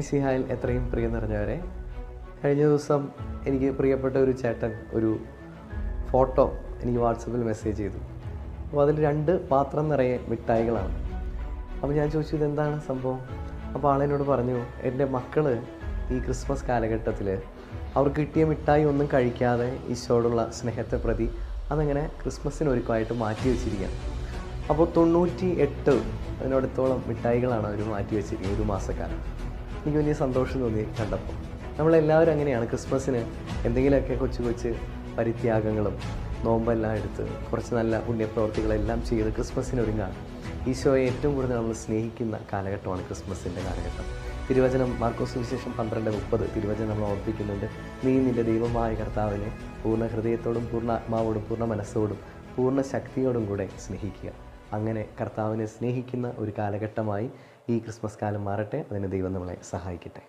മിശിഹായിൽ എത്രയും പ്രിയം നിറഞ്ഞവരെ, കഴിഞ്ഞ ദിവസം എനിക്ക് പ്രിയപ്പെട്ട ഒരു ചേട്ടൻ ഒരു ഫോട്ടോ എനിക്ക് വാട്സപ്പിൽ മെസ്സേജ് ചെയ്തു. അപ്പോൾ അതിൽ 2 പാത്രം നിറയെ മിഠായികളാണ്. അപ്പോൾ ഞാൻ ചോദിച്ചു ഇതെന്താണ് സംഭവം. അപ്പോൾ ആളെന്നോട് പറഞ്ഞു, എൻ്റെ മക്കൾ ഈ ക്രിസ്മസ് കാലഘട്ടത്തിൽ അവർക്ക് കിട്ടിയ മിഠായി ഒന്നും കഴിക്കാതെ ഈശോയോടുള്ള സ്നേഹത്തെ പ്രതി അതങ്ങനെ ക്രിസ്മസിനൊരുക്കമായിട്ട് മാറ്റി വെച്ചിരിക്കുകയാണ്. അപ്പോൾ 98 അതിനടുത്തോളം മിഠായികളാണ് അവർ മാറ്റി വെച്ചിരിക്കുന്നത് ഒരു മാസക്കാലം. എനിക്ക് വലിയ സന്തോഷം തോന്നി കണ്ടപ്പോൾ. നമ്മളെല്ലാവരും അങ്ങനെയാണ് ക്രിസ്മസിന് എന്തെങ്കിലുമൊക്കെ കൊച്ചു പരിത്യാഗങ്ങളും നോമ്പെല്ലാം എടുത്ത് കുറച്ച് നല്ല പുണ്യപ്രവർത്തികളെല്ലാം ചെയ്ത് ക്രിസ്മസിനൊരുങ്ങാണ്. ഈശോയെ ഏറ്റവും കൂടുതൽ നമ്മൾ സ്നേഹിക്കുന്ന കാലഘട്ടമാണ് ക്രിസ്മസിൻ്റെ കാലഘട്ടം. തിരുവചനം മാർക്കോസ് സുവിശേഷം 12:30 തിരുവചനം നമ്മൾ ഓർപ്പിക്കുന്നുണ്ട്. നീ നിൻ്റെ ദൈവമായ കർത്താവിനെ പൂർണ്ണ ഹൃദയത്തോടും പൂർണ്ണ ആത്മാവോടും പൂർണ്ണ മനസ്സോടും പൂർണ്ണ ശക്തിയോടും കൂടെ സ്നേഹിക്കുക. അങ്ങനെ കർത്താവിനെ സ്നേഹിക്കുന്ന ഒരു കാലഘട്ടമായി ഈ ക്രിസ്മസ് കാലം മാറട്ടെ. അതിന് ദൈവം നമ്മളെ സഹായിക്കട്ടെ.